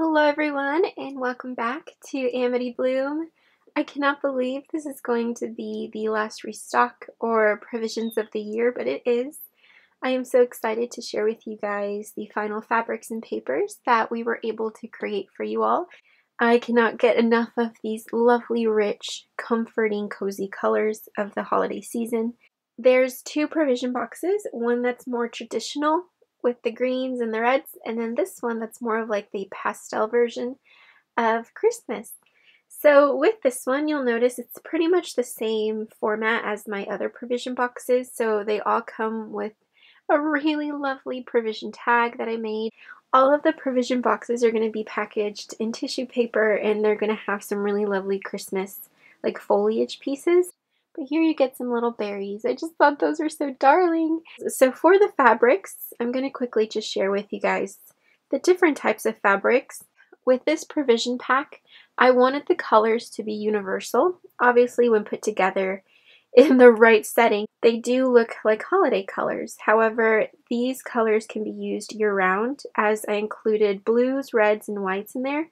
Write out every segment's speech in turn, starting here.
Hello everyone and welcome back to Amity Bloom. I cannot believe this is going to be the last restock or provisions of the year, but it is. I am so excited to share with you guys the final fabrics and papers that we were able to create for you all. I cannot get enough of these lovely, rich, comforting, cozy colors of the holiday season. There's two provision boxes, one that's more traditional with the greens and the reds, and then this one that's more of like the pastel version of Christmas. So with this one, you'll notice it's pretty much the same format as my other provision boxes, so they all come with a really lovely provision tag that I made. All of the provision boxes are going to be packaged in tissue paper, and they're going to have some really lovely Christmas like foliage pieces. But here you get some little berries. I just thought those were so darling. So for the fabrics, I'm going to quickly just share with you guys the different types of fabrics. With this provision pack, I wanted the colors to be universal. Obviously, when put together in the right setting, they do look like holiday colors. However, these colors can be used year-round, as I included blues, reds, and whites in there.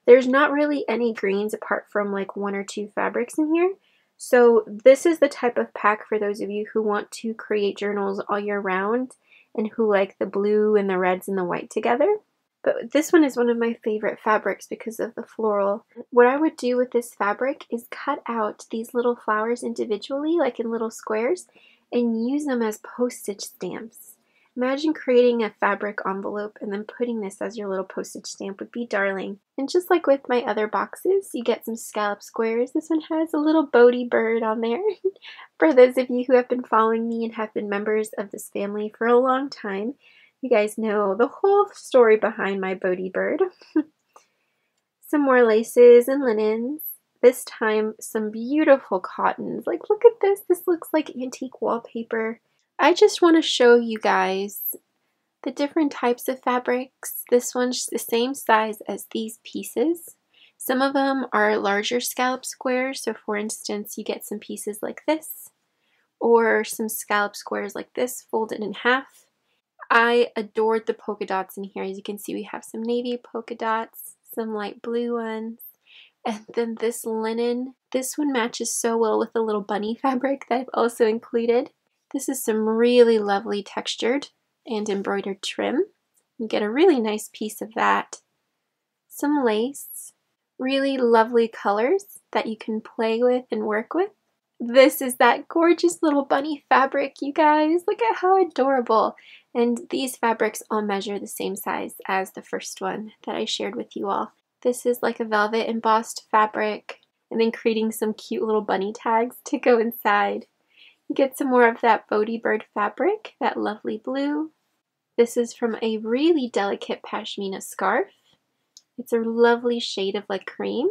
There's not really any greens apart from like one or two fabrics in here. So this is the type of pack for those of you who want to create journals all year round and who like the blue and the reds and the white together. But this one is one of my favorite fabrics because of the floral. What I would do with this fabric is cut out these little flowers individually, like in little squares, and use them as postage stamps. Imagine creating a fabric envelope and then putting this as your little postage stamp would be darling. And just like with my other boxes, you get some scallop squares. This one has a little Bodhi bird on there. For those of you who have been following me and have been members of this family for a long time, you guys know the whole story behind my Bodhi bird. Some more laces and linens. This time, some beautiful cottons. Like, look at this. This looks like antique wallpaper. I just want to show you guys the different types of fabrics. This one's the same size as these pieces. Some of them are larger scallop squares. So for instance, you get some pieces like this, or some scallop squares like this folded in half. I adored the polka dots in here. As you can see, we have some navy polka dots, some light blue ones, and then this linen. This one matches so well with the little bunny fabric that I've also included. This is some really lovely textured and embroidered trim. You get a really nice piece of that. Some lace, really lovely colors that you can play with and work with. This is that gorgeous little bunny fabric, you guys. Look at how adorable. And these fabrics all measure the same size as the first one that I shared with you all. This is like a velvet embossed fabric, and then creating some cute little bunny tags to go inside. You get some more of that Bodhi bird fabric, that lovely blue. This is from a really delicate pashmina scarf. It's a lovely shade of like cream.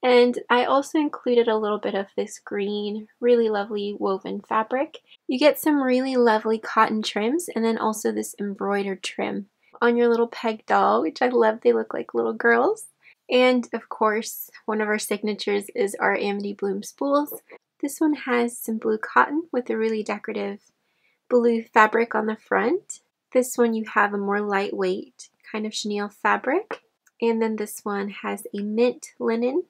And I also included a little bit of this green, really lovely woven fabric. You get some really lovely cotton trims, and then also this embroidered trim on your little peg doll, which I love. They look like little girls. And of course, one of our signatures is our Amity Bloom spools. This one has some blue cotton with a really decorative blue fabric on the front. This one you have a more lightweight kind of chenille fabric. And then this one has a mint linen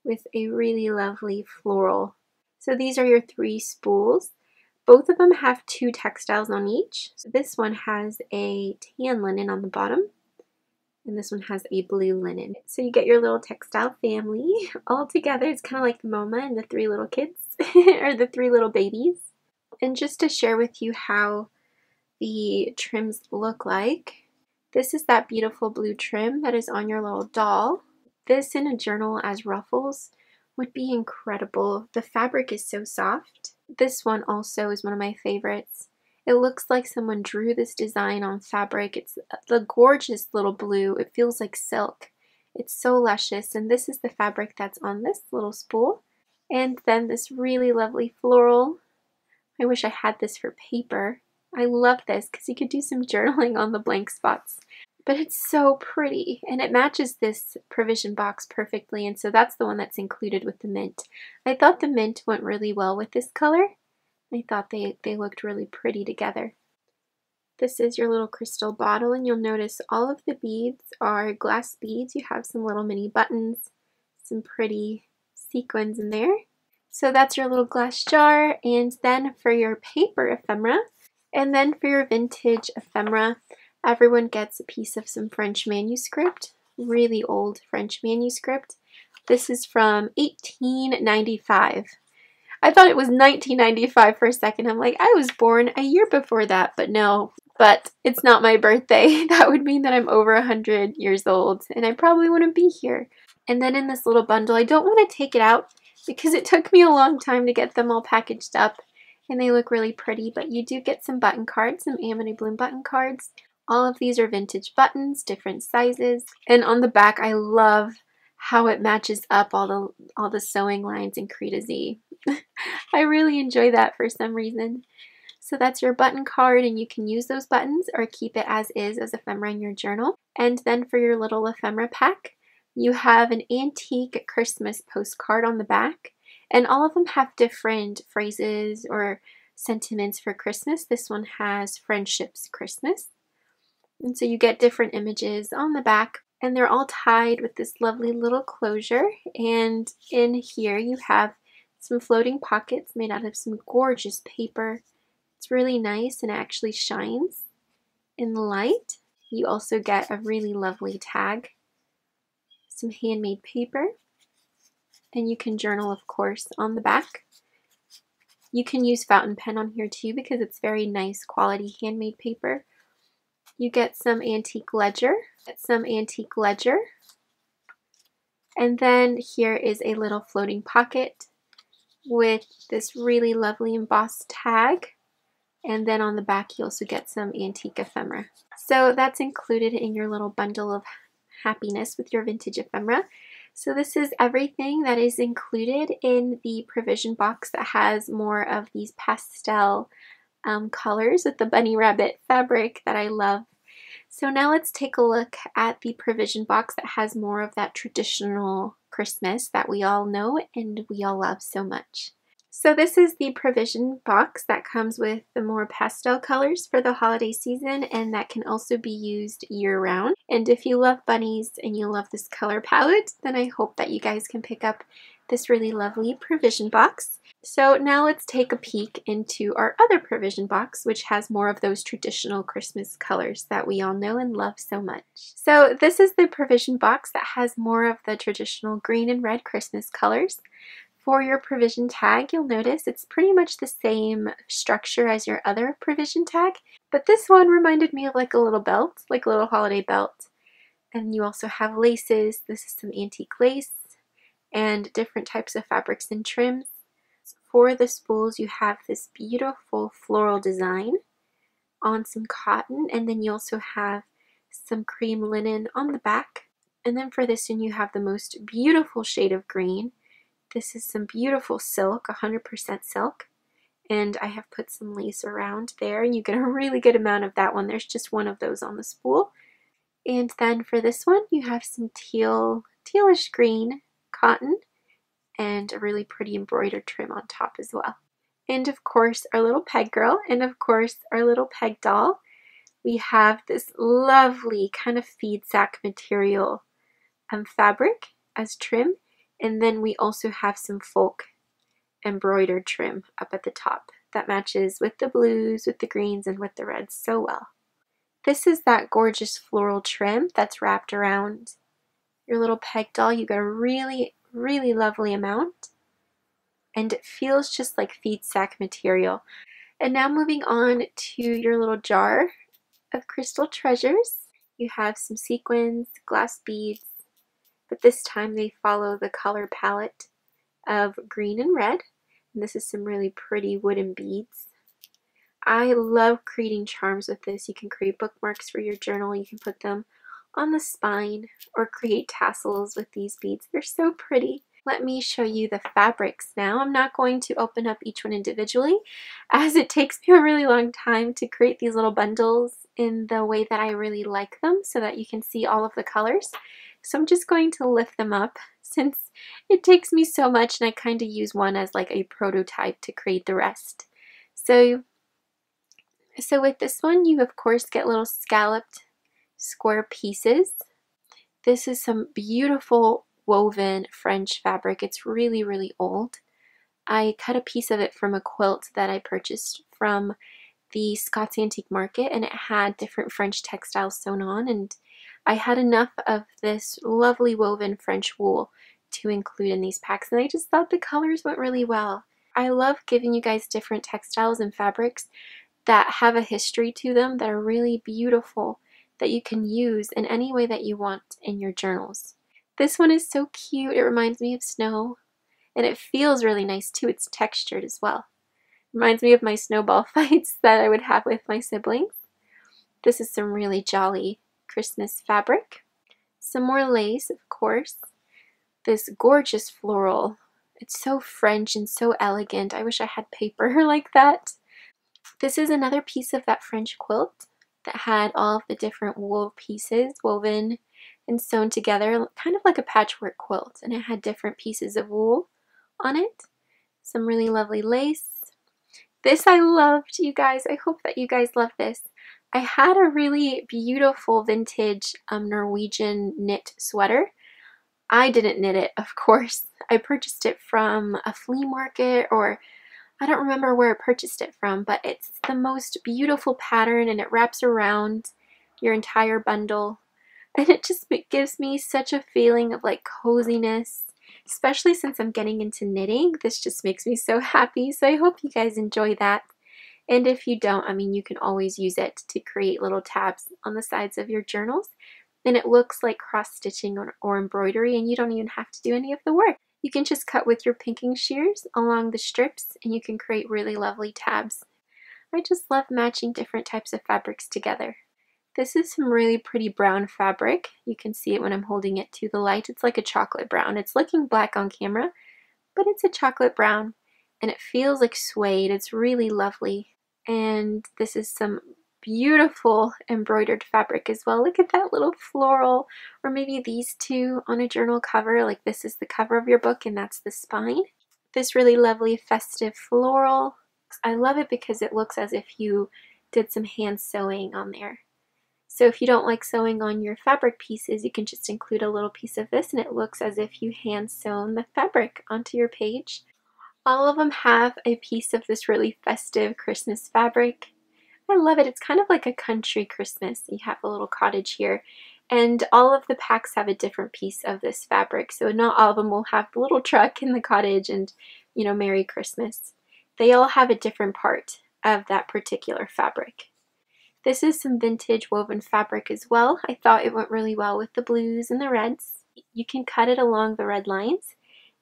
with a really lovely floral. So these are your three spools. Both of them have two textiles on each. So this one has a tan linen on the bottom, and this one has a blue linen. So you get your little textile family all together. It's kind of like Moma and the three little kids, or the three little babies. And just to share with you how the trims look like, this is that beautiful blue trim that is on your little doll. This in a journal as ruffles would be incredible. The fabric is so soft. This one also is one of my favorites. It looks like someone drew this design on fabric. It's the gorgeous little blue. It feels like silk. It's so luscious, and this is the fabric that's on this little spool. And then this really lovely floral. I wish I had this for paper. I love this because you could do some journaling on the blank spots. But it's so pretty, and it matches this provision box perfectly, and so that's the one that's included with the mint. I thought the mint went really well with this color. I thought they looked really pretty together. This is your little crystal bottle, and you'll notice all of the beads are glass beads. You have some little mini buttons, some pretty sequins in there. So that's your little glass jar, and then for your paper ephemera, and then for your vintage ephemera, everyone gets a piece of some French manuscript, really old French manuscript. This is from 1895. I thought it was 1995 for a second. I'm like, I was born a year before that, but no. But it's not my birthday. That would mean that I'm over 100 years old, and I probably wouldn't be here. And then in this little bundle, I don't want to take it out because it took me a long time to get them all packaged up, and they look really pretty, but you do get some button cards, some Amity Bloom button cards. All of these are vintage buttons, different sizes, and on the back, I love how it matches up all the sewing lines in Creta Z. I really enjoy that for some reason. So that's your button card, and you can use those buttons or keep it as is as ephemera in your journal. And then for your little ephemera pack, you have an antique Christmas postcard on the back, and all of them have different phrases or sentiments for Christmas. This one has Friendship's Christmas. And so you get different images on the back, and they're all tied with this lovely little closure. And in here you have some floating pockets made out of some gorgeous paper. It's really nice and actually shines in the light. You also get a really lovely tag, some handmade paper, and you can journal, of course, on the back. You can use fountain pen on here too because it's very nice quality handmade paper. You get some antique ledger, and then here is a little floating pocket with this really lovely embossed tag. And then on the back, you also get some antique ephemera. So that's included in your little bundle of happiness with your vintage ephemera. So this is everything that is included in the provision box that has more of these pastel colors with the bunny rabbit fabric that I love. So now let's take a look at the provision box that has more of that traditional Christmas that we all know and we all love so much. So this is the provision box that comes with the more pastel colors for the holiday season, and that can also be used year-round. And if you love bunnies and you love this color palette, then I hope that you guys can pick up this really lovely provision box. So now let's take a peek into our other provision box, which has more of those traditional Christmas colors that we all know and love so much. So this is the provision box that has more of the traditional green and red Christmas colors. For your provision tag, you'll notice it's pretty much the same structure as your other provision tag, but this one reminded me of like a little belt, like a little holiday belt. And you also have laces. This is some antique lace and different types of fabrics and trims. For the spools, you have this beautiful floral design on some cotton, and then you also have some cream linen on the back. And then for this one, you have the most beautiful shade of green. This is some beautiful silk, 100% silk, and I have put some lace around there, and you get a really good amount of that one. There's just one of those on the spool. And then for this one, you have some tealish green cotton and a really pretty embroidered trim on top as well. And of course, our little peg girl, and of course, our little peg doll. We have this lovely kind of feed sack material fabric as trim. And then we also have some folk embroidered trim up at the top that matches with the blues, with the greens, and with the reds so well. This is that gorgeous floral trim that's wrapped around your little peg doll. You get a really, really lovely amount, and it feels just like feed sack material. And now moving on to your little jar of crystal treasures. You have some sequins, glass beads, but this time they follow the color palette of green and red. And this is some really pretty wooden beads. I love creating charms with this. You can create bookmarks for your journal. You can put them on the spine or create tassels with these beads. They're so pretty. Let me show you the fabrics now. I'm not going to open up each one individually as it takes me a really long time to create these little bundles in the way that I really like them so that you can see all of the colors. So I'm just going to lift them up since it takes me so much, and I kind of use one as like a prototype to create the rest. So So with this one, you of course get little scalloped square pieces. This is some beautiful woven French fabric. It's really, really old. I cut a piece of it from a quilt that I purchased from the Scott's Antique Market, and it had different French textiles sewn on, and I had enough of this lovely woven French wool to include in these packs, and I just thought the colors went really well. I love giving you guys different textiles and fabrics that have a history to them that are really beautiful that you can use in any way that you want in your journals. This one is so cute. It reminds me of snow, and it feels really nice too. It's textured as well. Reminds me of my snowball fights that I would have with my siblings. This is some really jolly Christmas fabric. Some more lace, of course. This gorgeous floral. It's so French and so elegant. I wish I had paper like that. This is another piece of that French quilt that had all of the different wool pieces woven and sewn together, kind of like a patchwork quilt, and it had different pieces of wool on it. Some really lovely lace. This I loved, you guys. I hope that you guys love this. I had a really beautiful vintage Norwegian knit sweater. I didn't knit it, of course. I purchased it from a flea market, or I don't remember where I purchased it from, but it's the most beautiful pattern, and it wraps around your entire bundle. And it just gives me such a feeling of like coziness, especially since I'm getting into knitting. This just makes me so happy. So I hope you guys enjoy that. And if you don't, I mean, you can always use it to create little tabs on the sides of your journals. And it looks like cross-stitching or embroidery, and you don't even have to do any of the work. You can just cut with your pinking shears along the strips, and you can create really lovely tabs. I just love matching different types of fabrics together. This is some really pretty brown fabric. You can see it when I'm holding it to the light. It's like a chocolate brown. It's looking black on camera, but it's a chocolate brown, and it feels like suede. It's really lovely. And this is some beautiful embroidered fabric as well. Look at that little floral, or maybe these two on a journal cover. Like this is the cover of your book and that's the spine. This really lovely festive floral. I love it because it looks as if you did some hand sewing on there. So if you don't like sewing on your fabric pieces, you can just include a little piece of this and it looks as if you hand sewn the fabric onto your page. All of them have a piece of this really festive Christmas fabric. I love it. It's kind of like a country Christmas. You have a little cottage here, and all of the packs have a different piece of this fabric. So not all of them will have the little truck in the cottage and, you know, Merry Christmas. They all have a different part of that particular fabric. This is some vintage woven fabric as well. I thought it went really well with the blues and the reds. You can cut it along the red lines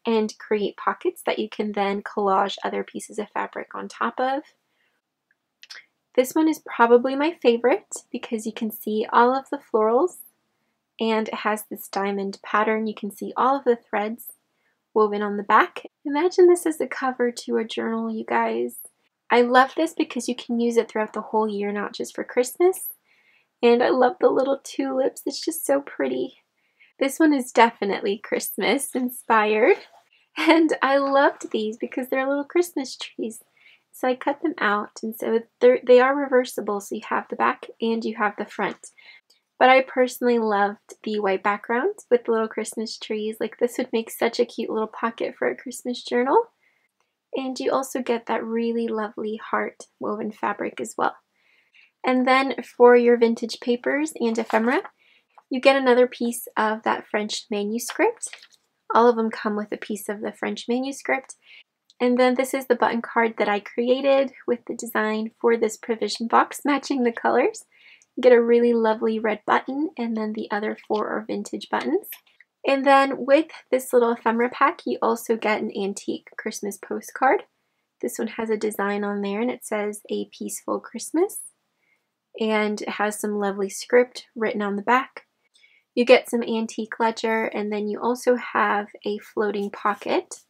and create pockets that you can then collage other pieces of fabric on top of. This one is probably my favorite because you can see all of the florals and it has this diamond pattern. You can see all of the threads woven on the back. Imagine this as a cover to a journal, you guys. I love this because you can use it throughout the whole year, not just for Christmas. And I love the little tulips. It's just so pretty. This one is definitely Christmas inspired. And I loved these because they're little Christmas trees. So I cut them out, and so they are reversible, so you have the back and you have the front. But I personally loved the white background with the little Christmas trees. Like this would make such a cute little pocket for a Christmas journal. And you also get that really lovely heart woven fabric as well. And then for your vintage papers and ephemera, you get another piece of that French manuscript. All of them come with a piece of the French manuscript. And then this is the button card that I created with the design for this provision box, matching the colors. You get a really lovely red button, and then the other 4 are vintage buttons. And then with this little ephemera pack, you also get an antique Christmas postcard. This one has a design on there, and it says "A Peaceful Christmas." And it has some lovely script written on the back. You get some antique ledger, and then you also have a floating pocket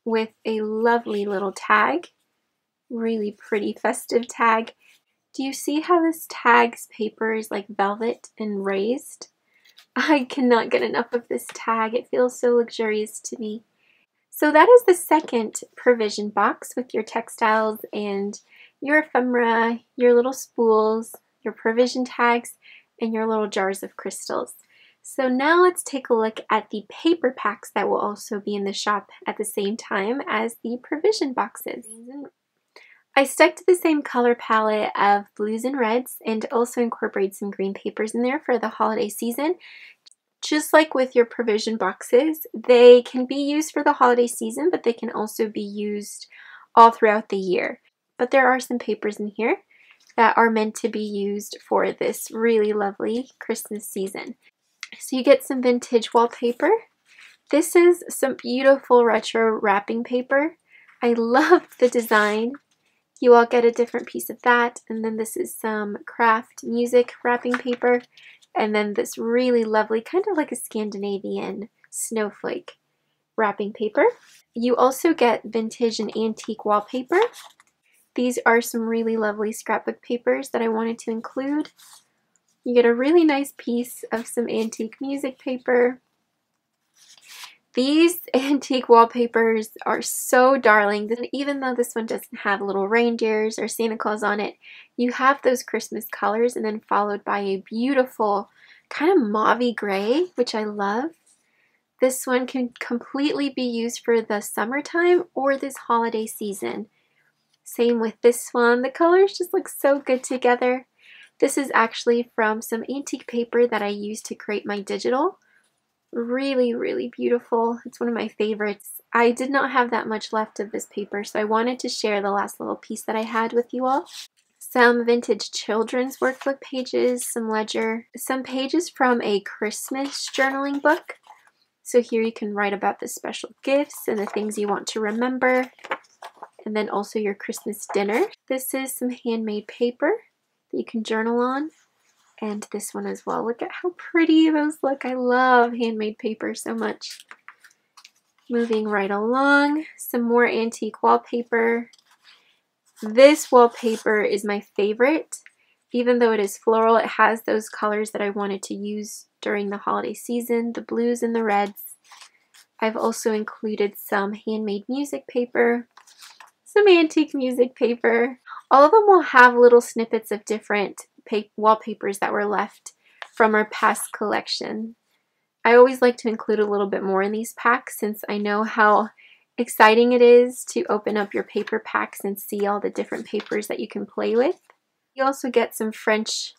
with a lovely little tag, really pretty festive tag. Do you see how this tag's paper is like velvet and raised? I cannot get enough of this tag. It feels so luxurious to me. So that is the second provision box with your textiles and your ephemera, your little spools, your provision tags, and your little jars of crystals. So now let's take a look at the paper packs that will also be in the shop at the same time as the provision boxes. I stuck to the same color palette of blues and reds and also incorporate some green papers in there for the holiday season. Just like with your provision boxes, they can be used for the holiday season, but they can also be used all throughout the year. But there are some papers in here that are meant to be used for this really lovely Christmas season. So you get some vintage wallpaper. This is some beautiful retro wrapping paper. I love the design. You all get a different piece of that, and then this is some craft music wrapping paper, and then this really lovely, kind of like a Scandinavian snowflake wrapping paper. You also get vintage and antique wallpaper. These are some really lovely scrapbook papers that I wanted to include. You get a really nice piece of some antique music paper. These antique wallpapers are so darling. And even though this one doesn't have little reindeers or Santa Claus on it, you have those Christmas colors and then followed by a beautiful kind of mauvey gray, which I love. This one can completely be used for the summertime or this holiday season. Same with this one. The colors just look so good together. This is actually from some antique paper that I used to create my digital. Really, really beautiful. It's one of my favorites. I did not have that much left of this paper, so I wanted to share the last little piece that I had with you all. Some vintage children's workbook pages, some ledger, some pages from a Christmas journaling book. So here you can write about the special gifts and the things you want to remember, and then also your Christmas dinner. This is some handmade paper that you can journal on, and this one as well. Look at how pretty those look. I love handmade paper so much. Moving right along, some more antique wallpaper. This wallpaper is my favorite. Even though it is floral, it has those colors that I wanted to use during the holiday season, the blues and the reds. I've also included some handmade music paper, some antique music paper. All of them will have little snippets of different wallpapers that were left from our past collection. I always like to include a little bit more in these packs since I know how exciting it is to open up your paper packs and see all the different papers that you can play with. You also get some French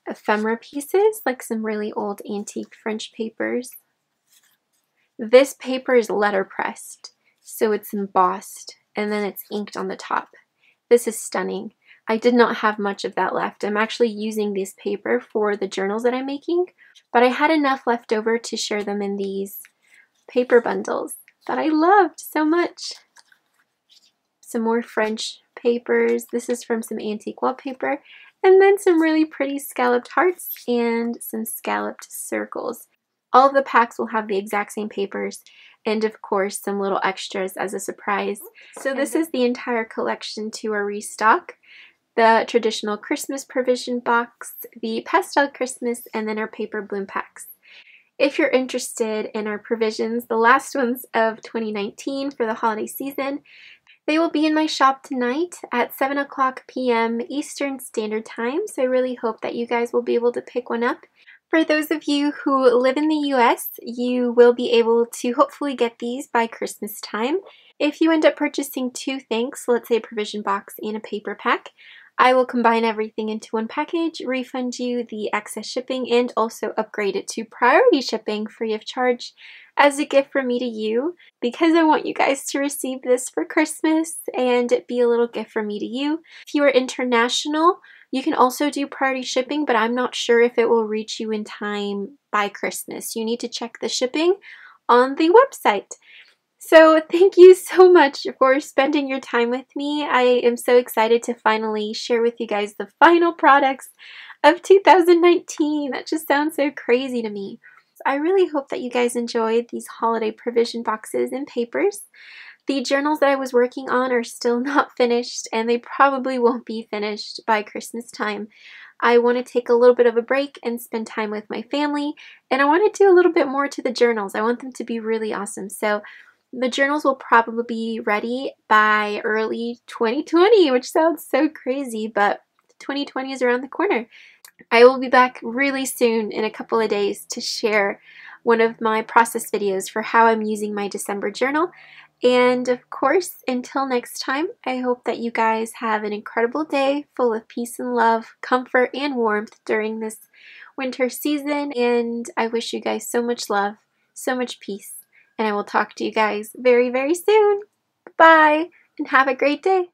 ephemera pieces, like some really old antique French papers. This paper is letterpressed, so it's embossed and then it's inked on the top. This is stunning. I did not have much of that left. I'm actually using this paper for the journals that I'm making, but I had enough left over to share them in these paper bundles that I loved so much. Some more French papers. This is from some antique wallpaper, and then some really pretty scalloped hearts and some scalloped circles. All of the packs will have the exact same papers, and of course some little extras as a surprise. So this is the entire collection to our restock. The traditional Christmas provision box, the pastel Christmas, and then our paper bloom packs. If you're interested in our provisions, the last ones of 2019 for the holiday season, they will be in my shop tonight at 7 p.m. Eastern Standard Time, so I really hope that you guys will be able to pick one up. For those of you who live in the US, you will be able to hopefully get these by Christmas time. If you end up purchasing two things, let's say a provision box and a paper pack, I will combine everything into one package, refund you the excess shipping, and also upgrade it to priority shipping free of charge as a gift from me to you, because I want you guys to receive this for Christmas and be a little gift from me to you. If you are international, you can also do priority shipping, but I'm not sure if it will reach you in time by Christmas. You need to check the shipping on the website. So thank you so much for spending your time with me. I am so excited to finally share with you guys the final products of 2019. That just sounds so crazy to me. So I really hope that you guys enjoyed these holiday provision boxes and papers. The journals that I was working on are still not finished, and they probably won't be finished by Christmas time. I want to take a little bit of a break and spend time with my family, and I want to do a little bit more to the journals. I want them to be really awesome. So The journals will probably be ready by early 2020, which sounds so crazy, but 2020 is around the corner. I will be back really soon in a couple of days to share one of my process videos for how I'm using my December journal. And of course, until next time, I hope that you guys have an incredible day full of peace and love, comfort and warmth during this winter season. And I wish you guys so much love, so much peace. And I will talk to you guys very, very soon. Bye, and have a great day.